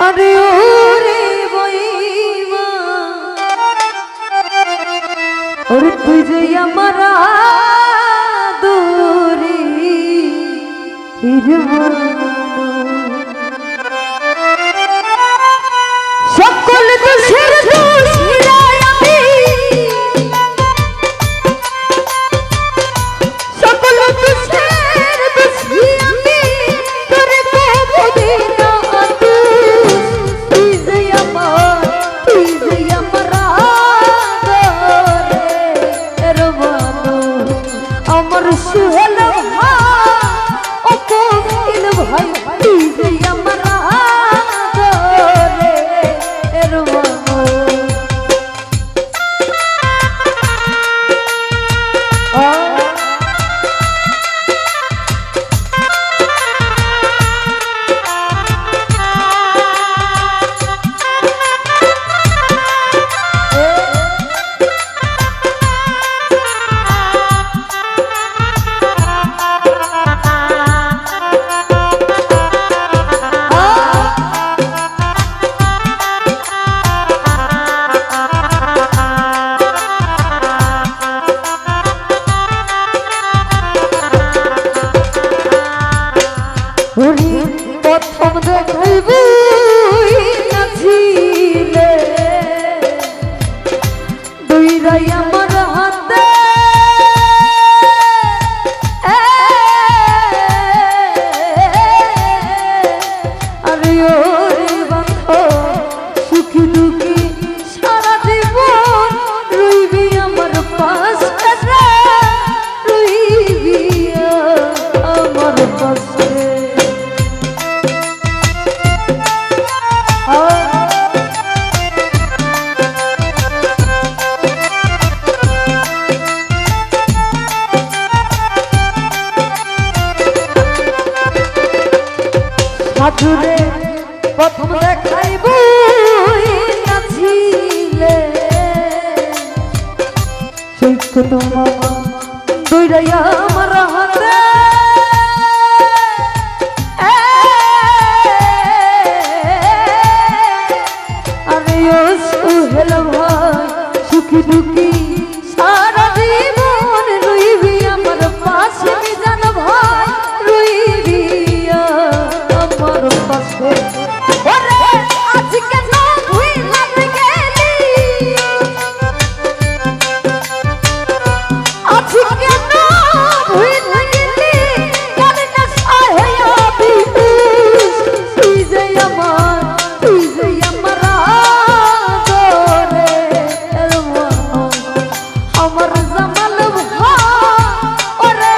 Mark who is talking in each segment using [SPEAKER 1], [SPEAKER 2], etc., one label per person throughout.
[SPEAKER 1] আরে ওরে বইমা ওরে তুই যে আমার আদরে হিরবানো সকল দোষের দোষ হিরাই আমি সকল দোষের দোষ আমি তোরে কবো দিনা তুই যে আমার আদরে হিরবানো আমার সুহেল ও কোকিল ভাই তুই যে আমার আদরে হিরবানো প্রথম দেখাইব নাছিলে দুইরাই আমার হাতে আরে ওরে বান্ধ সুখী দুঃখী সারা জীবন রইবি আমার পাশে রইবি আমার পাশে সাধুরে প্রথম দেখাইব নাছিলে সেই তো মামা দুইটাই আমার হাতে আরে ও সুহেল ভাই সুখী দুঃখী সারা জীবন রইবি আমার পাশে জান ভাই রইবি আমার পাশে ওরে আজকে না ভুইলা গেলি আজকে না ভুইলা গেলি কানে না সাহেয়া বিহুস তুই যে আমার আদরে হিরবানো আমার জামাল ভাই ওরে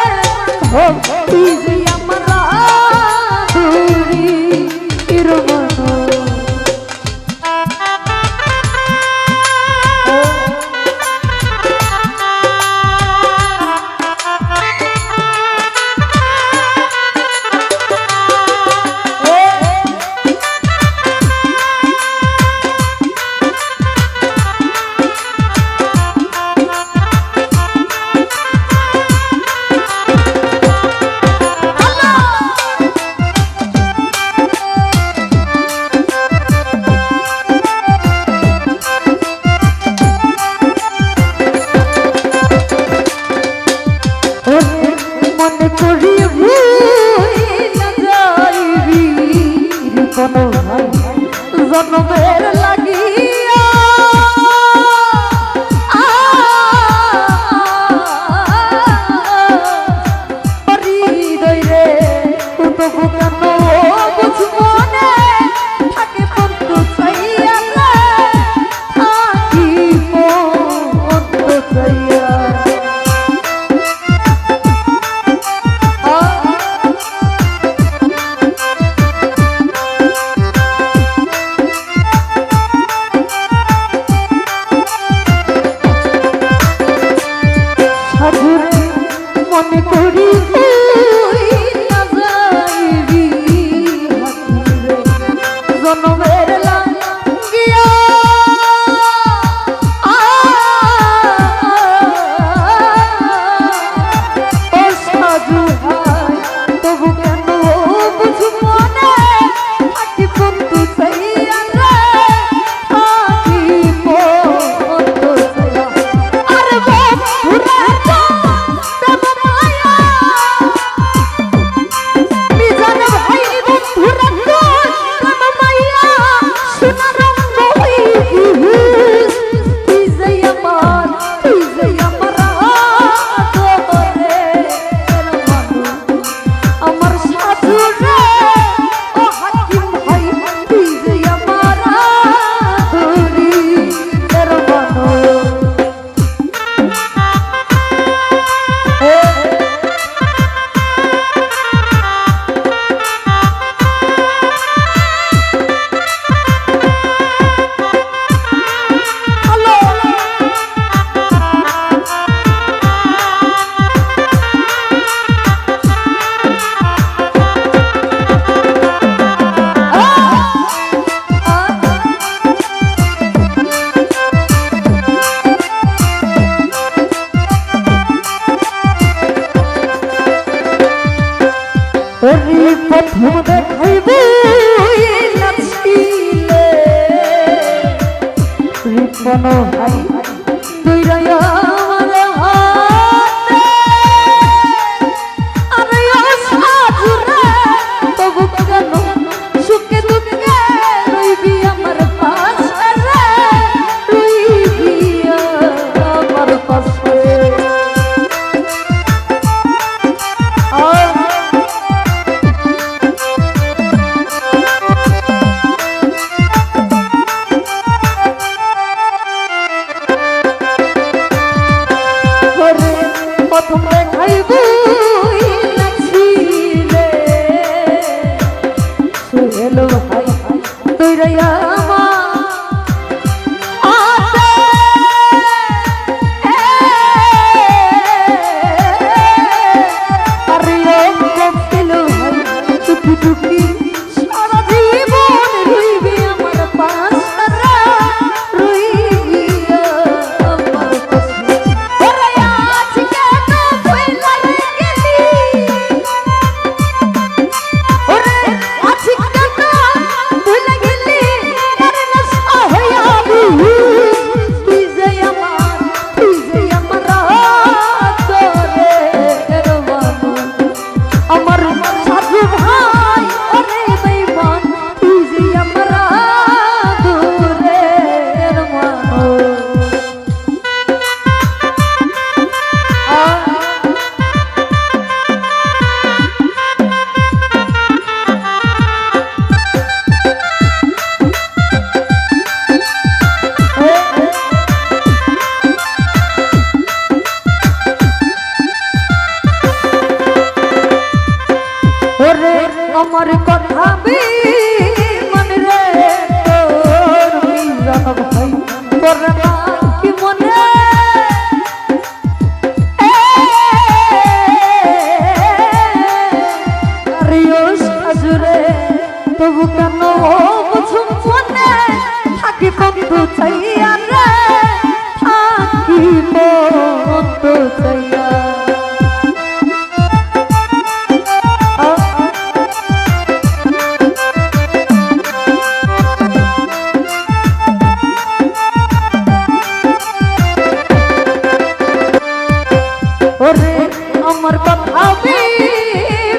[SPEAKER 1] তুই যে আমার আদরে হিরবানো মনে করি ভুইলা যাইবি কোনো ভাই জন্মের লাগিয়া হৃদয় রে তবু কেন বুঝবো না থাকে বন্ধু চাইয়া থাকি বন্ধু চাইয়া ওরে প্রথম দেখাইব নাচিলে রিপন ভাই তুই রায়া আমার কথা মনে রে তোর মিজান ভাই তোর কি মনে আরিও সাজুরে তবু কেন বুঝুম মনে থাকি বন্ধু চাইয়া রে থাকি বন্ধু চাইয়া ওরে আমার কথা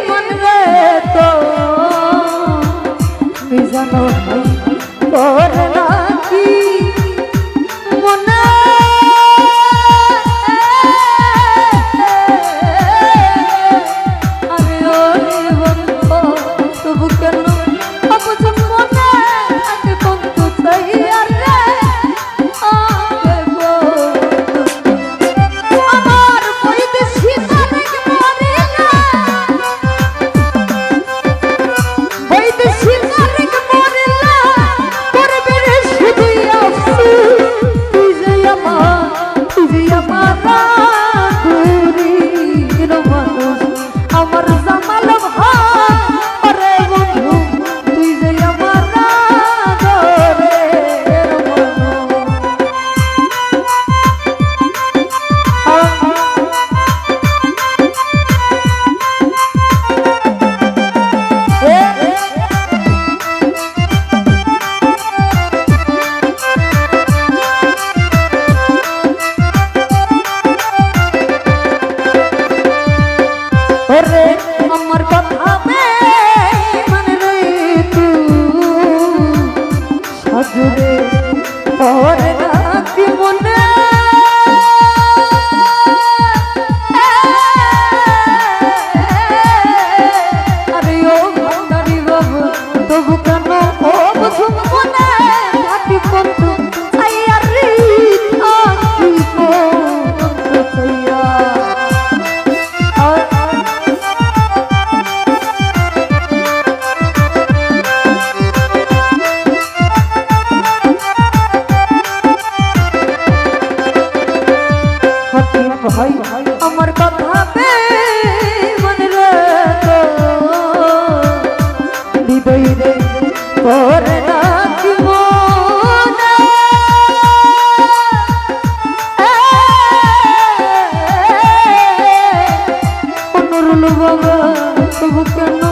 [SPEAKER 1] মনে রে তো মিজান ভাই তোর নাকি মনে আরে ওরে বন্ধু তবু কেন বুঝুম মনে আগে বন্ধু চাইয়া রে আমার কথা মনে রে তুই সাজুরে তোর নাকি মনে আরে ও ভান্ডারি বাবু তবু কেন ও বুঝুম মনে থাকি বন্ধু চাইয়া রে থাকি বন্ধু চাইয়া ভাই আমার কথা মনে রে তো হৃদয় রে তোর নাকি মনে অনুরুল বাবা তবু কেন